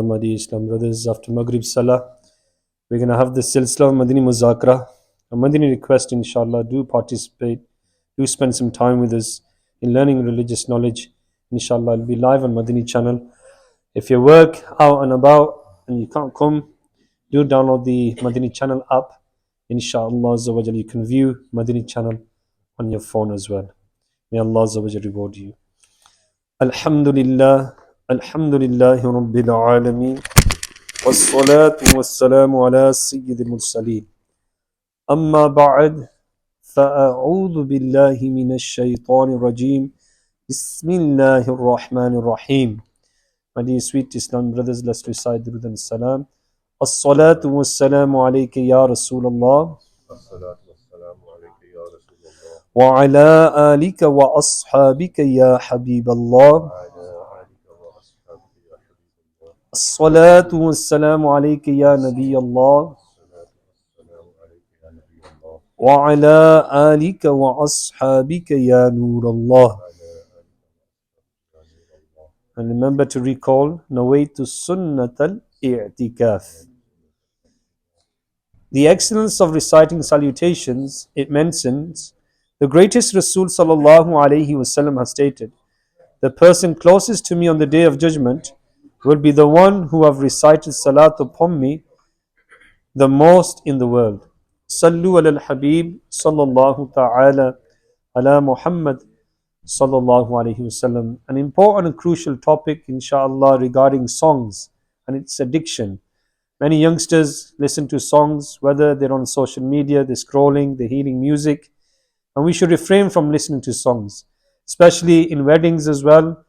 Islam brothers, after Maghrib Salah, we're going to have the Silsila of Madini Muzakra. A Madini request, inshallah, do participate, do spend some time with us in learning religious knowledge. Inshallah, it'll be live on Madini channel. If you work out and about and you can't come, do download the Madini channel app. Inshallah, you can view Madini channel on your phone as well. May Allah reward you. Alhamdulillah, Alhamdulillahi Rabbil Alameen. والصلاة والسلام على سيد المرسلين أما بعد فأعوذ بالله من الشيطان الرجيم بسم الله الرحمن الرحيم. My dear sweet Islam brothers, let's recite Durud and Salam. الصلاة والسلام عليك يا رسول الله وعلى آلك وأصحابك يا حبيب الله. الصلاة والسلام عليك يا نبي الله وعلى آلك وأصحابك يا نور الله. And remember to recall نويت سنة الإعتكاف. The excellence of reciting salutations, it mentions, the greatest Rasul sallallahu alayhi wasallam has stated, the person closest to me on the day of judgment will be the one who have recited salat upon me the most in the world. Sallu ala al-Habib sallallahu ta'ala ala Muhammad sallallahu alayhi wasallam. An important and crucial topic, inshallah, regarding songs and its addiction. Many youngsters listen to songs, whether they're on social media, they're scrolling, they're hearing music, and we should refrain from listening to songs, especially in weddings as well.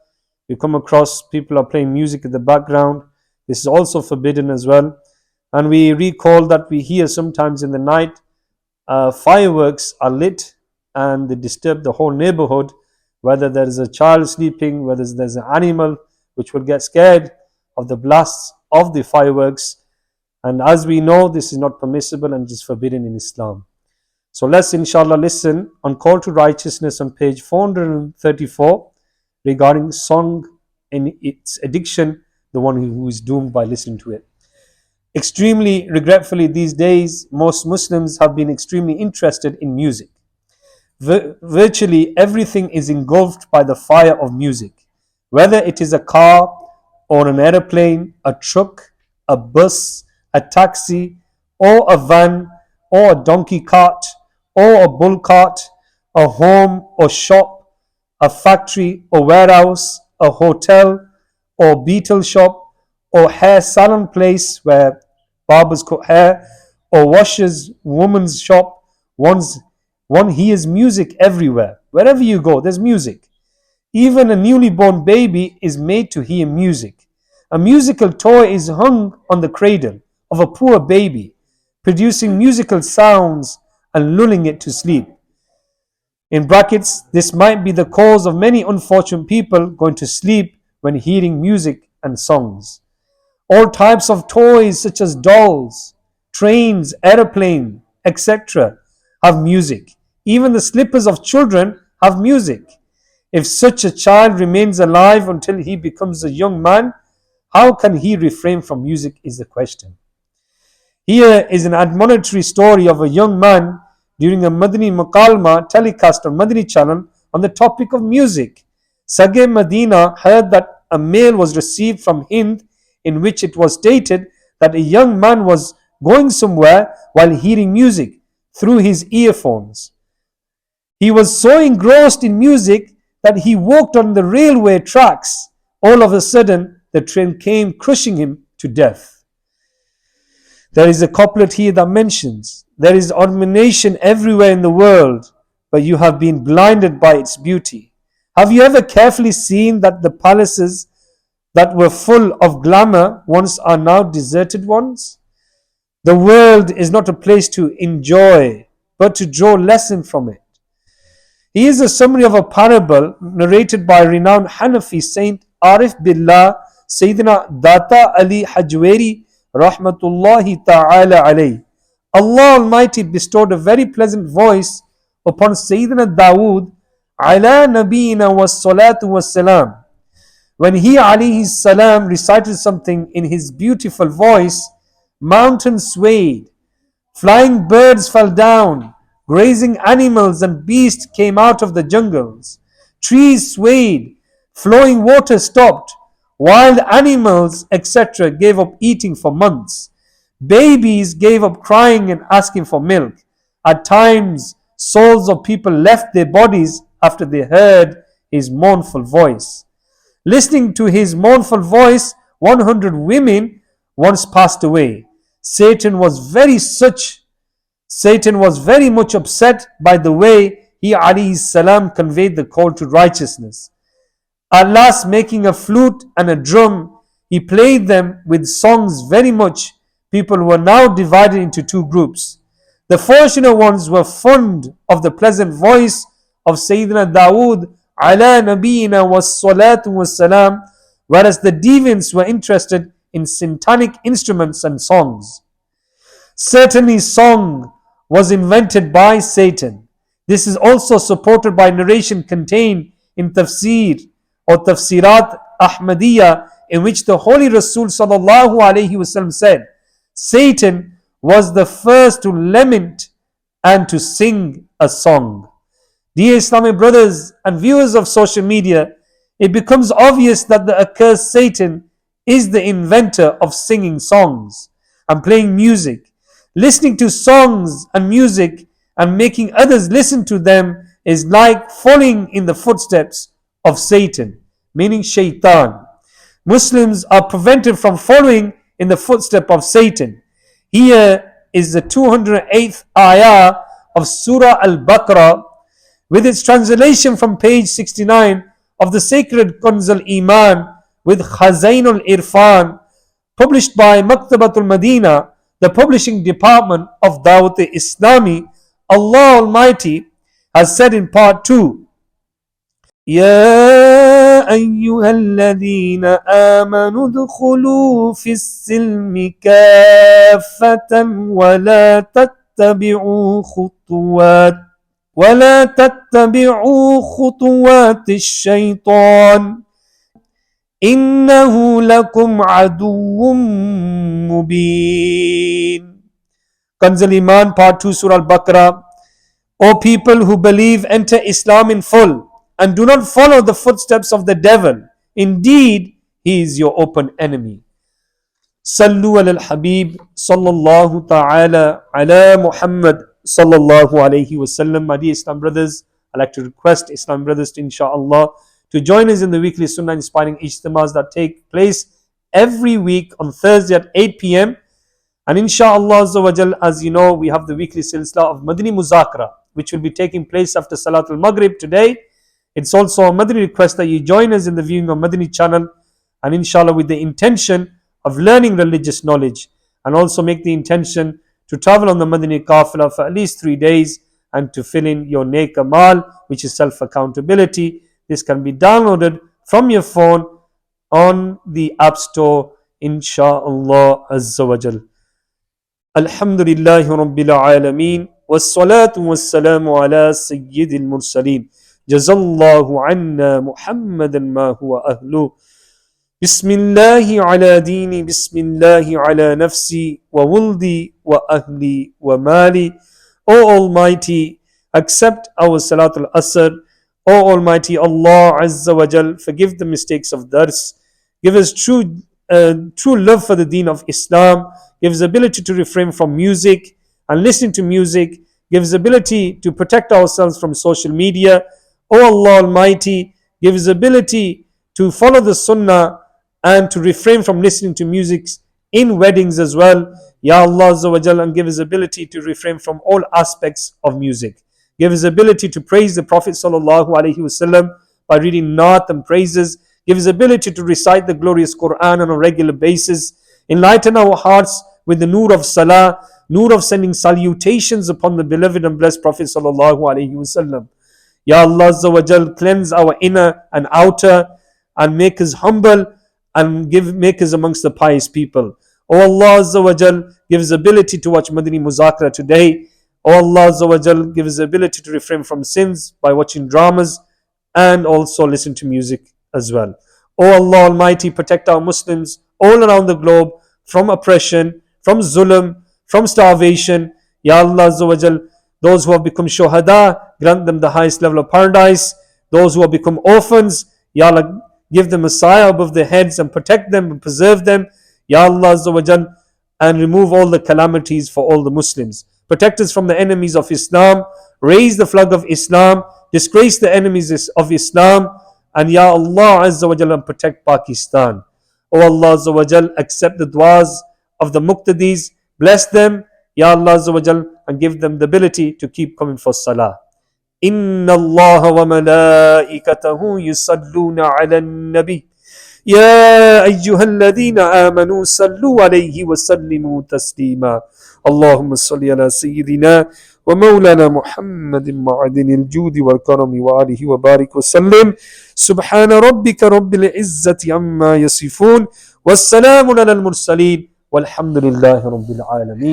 You come across people are playing music in the background. This is also forbidden as well. And we recall that we hear sometimes in the night fireworks are lit and they disturb the whole neighborhood, whether there is a child sleeping, whether there's an animal which will get scared of the blasts of the fireworks. And as we know, this is not permissible and is forbidden in Islam. So let's inshallah listen on Call to Righteousness on page 434 regarding song and its addiction, the one who is doomed by listening to it. Extremely regretfully, these days, most Muslims have been extremely interested in music. Virtually everything is engulfed by the fire of music, whether it is a car or an aeroplane, a truck, a bus, a taxi, or a van, or a donkey cart, or a bull cart, a home or shop, a factory or warehouse, a hotel or beetle shop, or hair salon place where barbers cut hair, or washers woman's shop. One hears music everywhere. Wherever you go, there's music. Even a newly born baby is made to hear music. A musical toy is hung on the cradle of a poor baby, producing musical sounds and lulling it to sleep. In brackets, this might be the cause of many unfortunate people going to sleep when hearing music and songs. All types of toys such as dolls, trains, aeroplane, etc. have music. Even the slippers of children have music. If such a child remains alive until he becomes a young man, how can he refrain from music is the question. Here is an admonitory story of a young man during a Madini Mukalma telecast on Madini channel on the topic of music. Sage Medina heard that a mail was received from Hind in which it was stated that a young man was going somewhere while hearing music through his earphones. He was so engrossed in music that he walked on the railway tracks. All of a sudden, the train came crushing him to death. There is a couplet here that mentions, there is admiration everywhere in the world, but you have been blinded by its beauty. Have you ever carefully seen that the palaces that were full of glamour once are now deserted ones? The world is not a place to enjoy, but to draw lesson from it. Here is a summary of a parable narrated by renowned Hanafi Saint Arif Billah Sayyidina Data Ali Hajweri Rahmatullahi Ta'ala alayh. Allah Almighty bestowed a very pleasant voice upon Sayyidina Dawood ala nabiyina was salatu was salam. When he alayhi salam recited something in his beautiful voice, mountains swayed, flying birds fell down, grazing animals and beasts came out of the jungles, trees swayed, flowing water stopped, wild animals, etc., gave up eating for months. Babies gave up crying and asking for milk. At times, souls of people left their bodies after they heard his mournful voice. Listening to his mournful voice, 100 women once passed away. Satan was very much upset by the way he alayhi salam conveyed the call to righteousness. At last, making a flute and a drum, he played them with songs very much. People were now divided into two groups. The fortunate ones were fond of the pleasant voice of Sayyidina Dawood ala nabiyina was salatu was salam, whereas the deviants were interested in syntonic instruments and songs. Certainly, song was invented by Satan. This is also supported by narration contained in Tafsir or Tafsirat Ahmadiyya, in which the Holy Rasul sallallahu alaihi wasallam said, Satan was the first to lament and to sing a song. Dear Islamic brothers and viewers of social media, it becomes obvious that the accursed Satan is the inventor of singing songs and playing music. Listening to songs and music and making others listen to them is like following in the footsteps of Satan, meaning Shaitan. Muslims are prevented from following in the footsteps of Satan. Here is the 208th ayah of Surah Al-Baqarah with its translation from page 69 of the sacred Kanz al-Iman with Khazain al-Irfan, published by Maktabatul Madina, the publishing department of Dawateislami. Allah Almighty has said in part 2, يا أيها الذين آمنوا ادخلوا في السلم كافة ولا تتبعوا خطوات الشيطان إنه لكم عدو مبين. Kanz al-Iman part 2 Surah Al-Baqarah. O people who believe, enter Islam in full and do not follow the footsteps of the devil. Indeed, he is your open enemy. Sallu ala al-Habib sallallahu ta'ala ala Muhammad sallallahu alayhi wasallam. My dear Islam brothers, I'd like to request Islam brothers to inshallah to join us in the weekly Sunnah inspiring ijtimas that take place every week on Thursday at 8 p.m. And inshallah azza wa jal, as you know, we have the weekly silsila of Madani Muzakara, which will be taking place after Salatul Maghrib today. It's also a Madani request that you join us in the viewing of Madani channel, and inshallah with the intention of learning religious knowledge, and also make the intention to travel on the Madani Qafila for at least 3 days and to fill in your Nek Amal, which is self-accountability. This can be downloaded from your phone on the App Store, inshallah azza wa jal. Alhamdulillahi Rabbil Alameen. والصلاة والسلام على سيد المرسلين جزا الله عنا محمدا ما هو أهله بسم الله على ديني بسم الله على نفسي وولدي وأهلي ومالي. O Almighty, accept our Salatul Asr. O Almighty Allah Azza wa Jal, forgive the mistakes of Dars. Give us true love for the deen of Islam. Give us ability to refrain from music and listening to music. Give us ability to protect ourselves from social media. O Allah Almighty, give us ability to follow the Sunnah and to refrain from listening to music in weddings as well. Ya Allah Azza wa Jal, and give us ability to refrain from all aspects of music. Give us ability to praise the Prophet Sallallahu Alaihi Wasallam by reading Naat and praises. Give us ability to recite the glorious Quran on a regular basis. Enlighten our hearts with the nur of Salah, nur of sending salutations upon the beloved and blessed Prophet Sallallahu Alaihi Wasallam. Ya Allah Azza wa Jal, cleanse our inner and outer and make us humble and make us amongst the pious people. O Allah Azza wa Jal, give us ability to watch Madani Muzakara today. O Allah Azza wa Jal, give us ability to refrain from sins by watching dramas and also listen to music as well. O Allah Almighty, protect our Muslims all around the globe from oppression, from zulm, from starvation. Ya Allah Azza wa Jal, those who have become shuhada, grant them the highest level of paradise. Those who have become orphans, Ya Allah, give them a sire above their heads and protect them and preserve them. Ya Allah Azza wa Jal, and remove all the calamities for all the Muslims. Protect us from the enemies of Islam. Raise the flag of Islam. Disgrace the enemies of Islam. And Ya Allah Azza wa Jal, and protect Pakistan. O Allah Azza wa Jal, accept the du'as of the Muqtadis. Bless them, Ya Allah Azza wa Jal, and give them the ability to keep coming for salah. إن الله وملائكته يصلون على النبي يا أيها الذين آمنوا صلوا عليه وسلموا تسليما اللهم صل على سيدنا ومولانا محمد معدن الجود والكرم وآله وبارك وسلم سبحان ربك رب العزة عما يصفون والسلام على المرسلين والحمد لله رب العالمين.